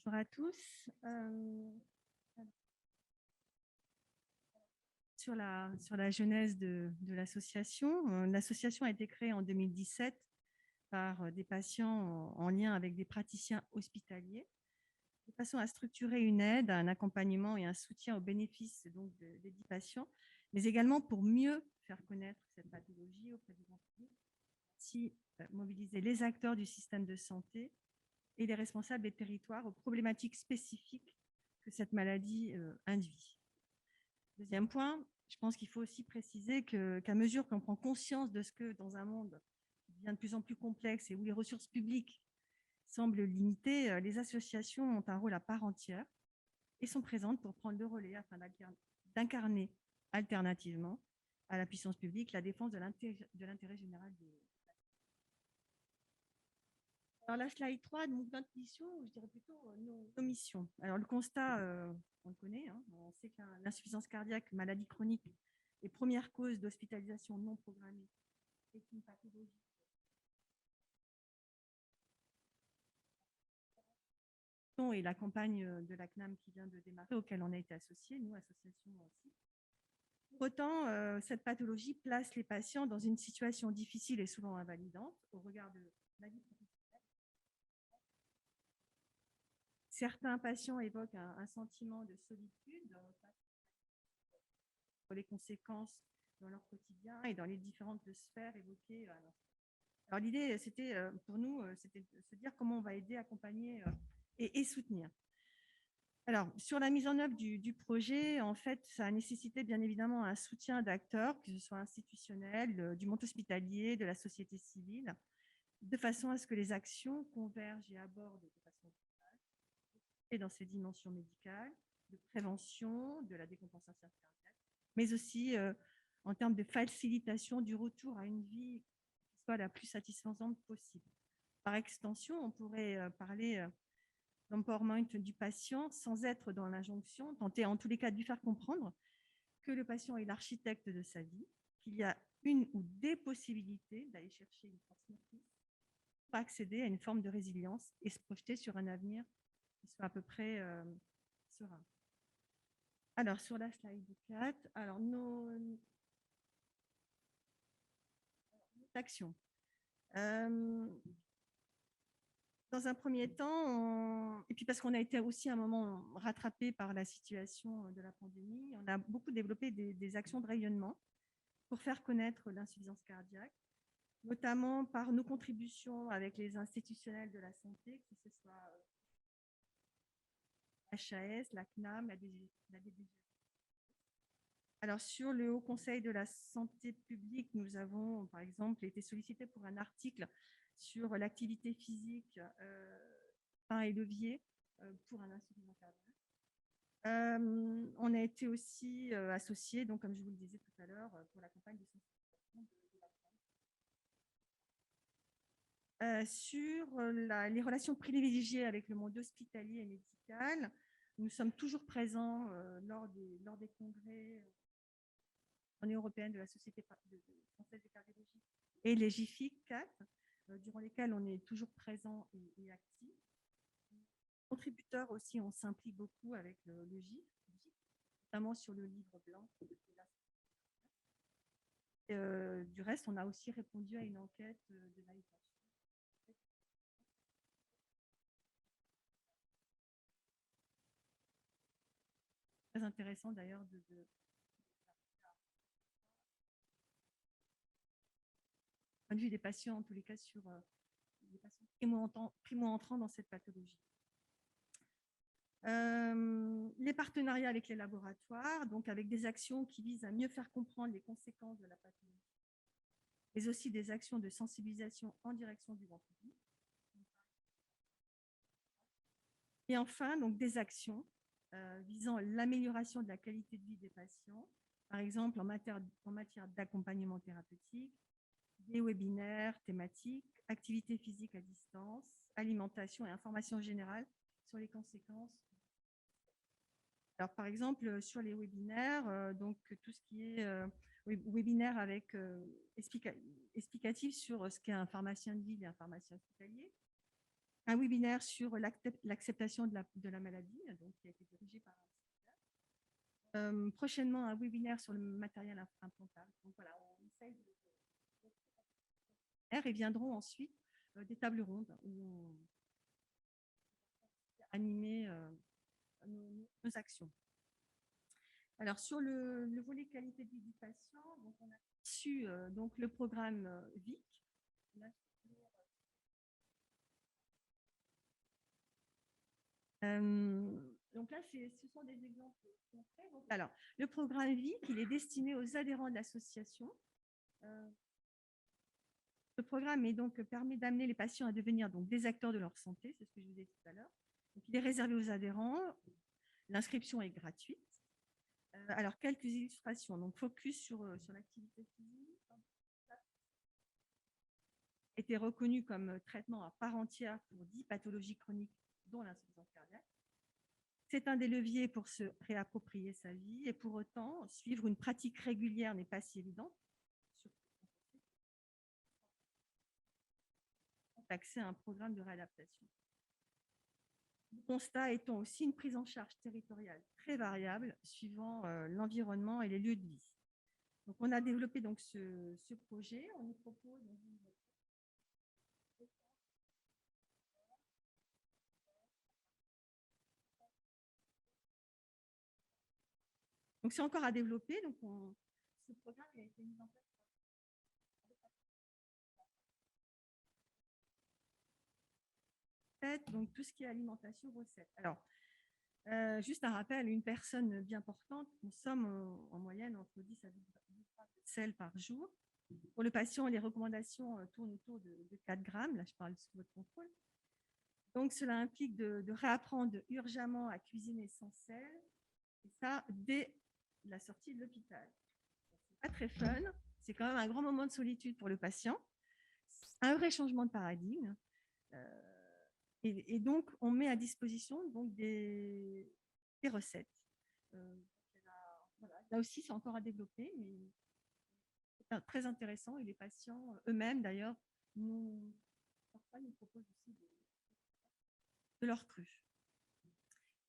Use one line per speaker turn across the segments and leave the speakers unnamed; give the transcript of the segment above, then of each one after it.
Bonjour à tous. Sur la genèse de l'association. L'association a été créée en 2017 par des patients en lien avec des praticiens hospitaliers, de façon à structurer une aide, un accompagnement et un soutien aux bénéfices des 10 patients, mais également pour mieux faire connaître cette pathologie auprès du grand public, ainsi mobiliser les acteurs du système de santé et les responsables des territoires aux problématiques spécifiques que cette maladie induit. Deuxième point, je pense qu'il faut aussi préciser qu'à mesure qu'on prend conscience de ce que, dans un monde qui devient de plus en plus complexe et où les ressources publiques semblent limitées, les associations ont un rôle à part entière et sont présentes pour prendre le relais afin d'incarner alternativement à la puissance publique la défense de l'intérêt général des. Alors la slide 3, donc notre mission, je dirais plutôt nos missions. Alors le constat, on le connaît, hein, on sait que l'insuffisance cardiaque, maladie chronique, et première cause d'hospitalisation non programmée, est une pathologie. Et la campagne de la CNAM qui vient de démarrer, auquel on a été associés, nous, association aussi. Pour autant, cette pathologie place les patients dans une situation difficile et souvent invalidante au regard de la vie professionnelle. Certains patients évoquent un sentiment de solitude pour les conséquences dans leur quotidien et dans les différentes sphères évoquées. Alors l'idée, c'était pour nous, c'était de se dire comment on va aider, accompagner et soutenir. Alors, sur la mise en œuvre du projet, en fait, ça a nécessité bien évidemment un soutien d'acteurs, que ce soit institutionnel, du monde hospitalier, de la société civile, de façon à ce que les actions convergent et abordent de façon et dans ces dimensions médicales, de prévention, de la décompensation cardiaque, mais aussi en termes de facilitation du retour à une vie qui soit la plus satisfaisante possible. Par extension, on pourrait parler d'empowerment du patient sans être dans l'injonction, tenter en tous les cas de lui faire comprendre que le patient est l'architecte de sa vie, qu'il y a une ou des possibilités d'aller chercher une force motrice pour accéder à une forme de résilience et se projeter sur un avenir qui soit à peu près serein. Alors, sur la slide 4, alors nos actions. Dans un premier temps, et puis parce qu'on a été aussi à un moment rattrapé par la situation de la pandémie, on a beaucoup développé des actions de rayonnement pour faire connaître l'insuffisance cardiaque, notamment par nos contributions avec les institutionnels de la santé, que ce soit HAS, la CNAM, la DDG. Alors, sur le Haut Conseil de la santé publique, nous avons, par exemple, été sollicités pour un article sur l'activité physique pain et levier pour un insuffisant cardiaque. On a été aussi associés, donc, comme je vous le disais tout à l'heure, pour la campagne de sensibilisation de la France. Sur les relations privilégiées avec le monde hospitalier et médical, nous sommes toujours présents lors des congrès Journée européenne de la Société française de cardiologie et les JFIC 4, durant lesquels on est toujours présent et actif. Contributeurs aussi, on s'implique beaucoup avec le GIF, notamment sur le livre blanc. Du reste, on a aussi répondu à une enquête de validation. Très intéressant d'ailleurs de point de vue des patients, en tous les cas sur les patients primo-entrants dans cette pathologie. Les partenariats avec les laboratoires, donc avec des actions qui visent à mieux faire comprendre les conséquences de la pathologie, mais aussi des actions de sensibilisation en direction du grand public. Et enfin, donc, des actions visant l'amélioration de la qualité de vie des patients, par exemple en matière d'accompagnement thérapeutique, des webinaires thématiques, activités physiques à distance, alimentation et information générale sur les conséquences. Alors, par exemple, sur les webinaires, donc tout ce qui est webinaire avec explicatif sur ce qu'est un pharmacien de ville et un pharmacien hospitalier, un webinaire sur l'acceptation de la maladie, donc, qui a été dirigé par prochainement un webinaire sur le matériel implantable. Donc voilà, on essaye de et viendront ensuite des tables rondes où on animer nos actions. Alors, sur le volet qualité de vie du patient, donc on a reçu donc le programme VIC. Donc là, ce sont des exemples concrets. Donc, alors, le programme VIC, il est destiné aux adhérents de l'association. Le programme permet d'amener les patients à devenir donc, des acteurs de leur santé, c'est ce que je vous disais tout à l'heure. Il est réservé aux adhérents. L'inscription est gratuite. Alors, quelques illustrations. Donc, focus sur l'activité physique. Était reconnu comme traitement à part entière pour 10 pathologies chroniques, dont l'insuffisance cardiaque. C'est un des leviers pour se réapproprier sa vie et pour autant, suivre une pratique régulière n'est pas si évident. Accès à un programme de réadaptation. Le constat étant aussi une prise en charge territoriale très variable suivant l'environnement et les lieux de vie. Donc, on a développé donc, ce projet. On nous propose donc, c'est encore à développer. Donc, ce programme a été mis en place. Donc, tout ce qui est alimentation, recettes. Alors, juste un rappel, une personne bien portante consomme en moyenne entre 10 à 12 grammes de sel par jour. Pour le patient, les recommandations tournent autour de 4 grammes. Là, je parle sous votre contrôle. Donc, cela implique de réapprendre urgemment à cuisiner sans sel, et ça dès la sortie de l'hôpital. C'est pas très fun, c'est quand même un grand moment de solitude pour le patient, un vrai changement de paradigme. Et donc, on met à disposition donc, des recettes. Voilà. Là aussi, c'est encore à développer, mais c'est très intéressant. Et les patients eux-mêmes, d'ailleurs, parfois, nous proposent aussi de leur cru.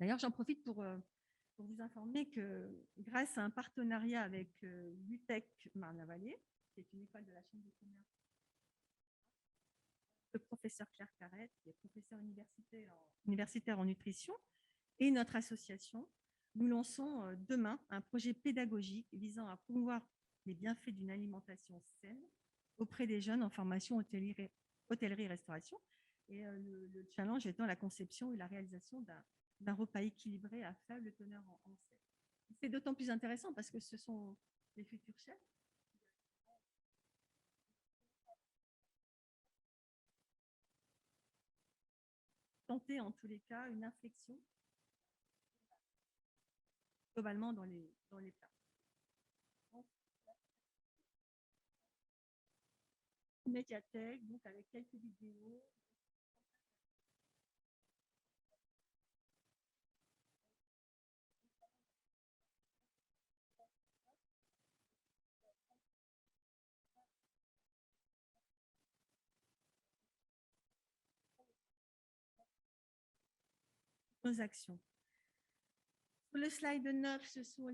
D'ailleurs, j'en profite pour vous informer que grâce à un partenariat avec l'UTEC Marne-la-Vallée, qui est une école de la Chambre de commerce, le professeur Claire Carrette, qui est professeur universitaire en nutrition, et notre association, nous lançons demain un projet pédagogique visant à promouvoir les bienfaits d'une alimentation saine auprès des jeunes en formation hôtellerie-restauration. Et le challenge étant la conception et la réalisation d'un repas équilibré à faible teneur en sel. C'est d'autant plus intéressant parce que ce sont les futurs chefs tenter en tous les cas une inflexion globalement dans les plats. Médiathèque, donc avec quelques vidéos. Nos actions. Sur le slide 9, ce sont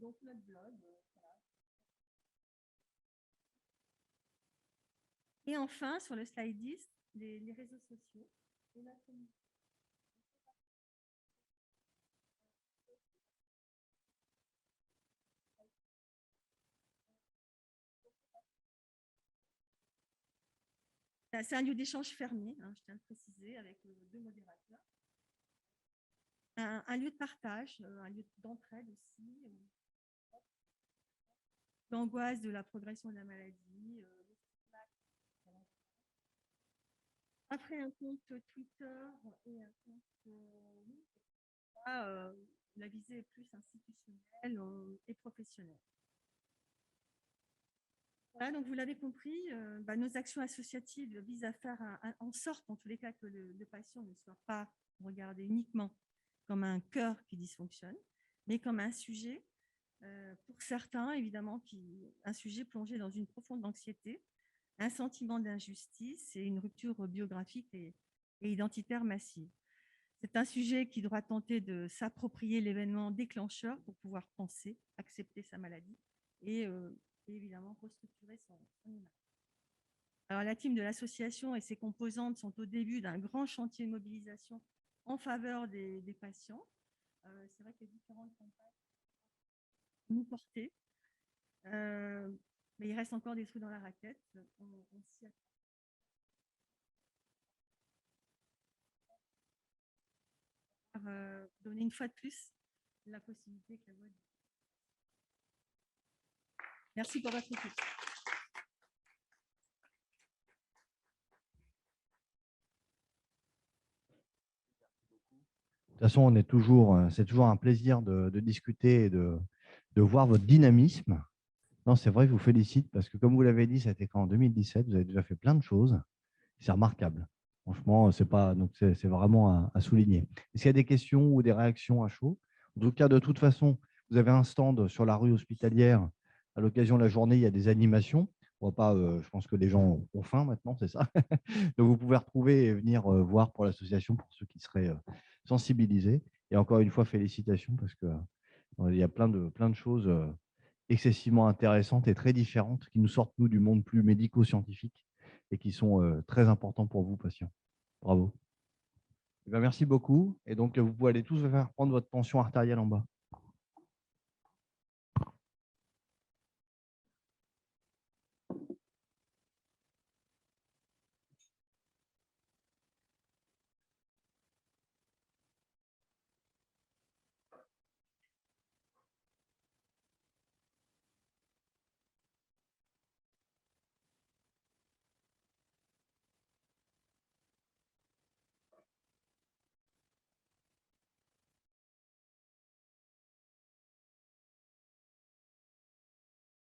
donc notre blog. Voilà. Et enfin, sur le slide 10, les réseaux sociaux et la communauté. C'est un lieu d'échange fermé, hein, je tiens à le préciser, avec 2 modérateurs. Un lieu de partage, un lieu d'entraide aussi. L'angoisse de la progression de la maladie. Après, un compte Twitter et un compte la visée est plus institutionnelle et professionnelle. Voilà, donc vous l'avez compris, nos actions associatives visent à faire en sorte, en tous les cas, que le patient ne soit pas regardé uniquement comme un cœur qui dysfonctionne, mais comme un sujet, pour certains, évidemment, un sujet plongé dans une profonde anxiété, un sentiment d'injustice et une rupture biographique et et identitaire massive. C'est un sujet qui doit tenter de s'approprier l'événement déclencheur pour pouvoir penser, accepter sa maladie et évidemment restructurer son image. Alors, la team de l'association et ses composantes sont au début d'un grand chantier de mobilisation en faveur des patients. C'est vrai que les différentes campagnes nous porter, mais il reste encore des trous dans la raquette. On s'y attend. Donner une fois de plus la possibilité que la voix. Merci pour votre écoute.
De toute façon, c'est toujours un plaisir de discuter et de voir votre dynamisme. Non, c'est vrai, je vous félicite parce que, comme vous l'avez dit, c'était qu'en 2017, vous avez déjà fait plein de choses. C'est remarquable. Franchement, c'est vraiment à souligner. Est-ce qu'il y a des questions ou des réactions à chaud? En tout cas, de toute façon, vous avez un stand sur la rue Hospitalière. À l'occasion de la journée, il y a des animations. On va pas, je pense que les gens ont faim maintenant, c'est ça. Donc, vous pouvez retrouver et venir voir pour l'association pour ceux qui seraient sensibilisés. Et encore une fois, félicitations parce que il y a plein de choses excessivement intéressantes et très différentes qui nous sortent, nous, du monde plus médico-scientifique et qui sont très importants pour vous, patients. Bravo. Eh bien, merci beaucoup. Et donc, vous pouvez aller tous faire prendre votre tension artérielle en bas.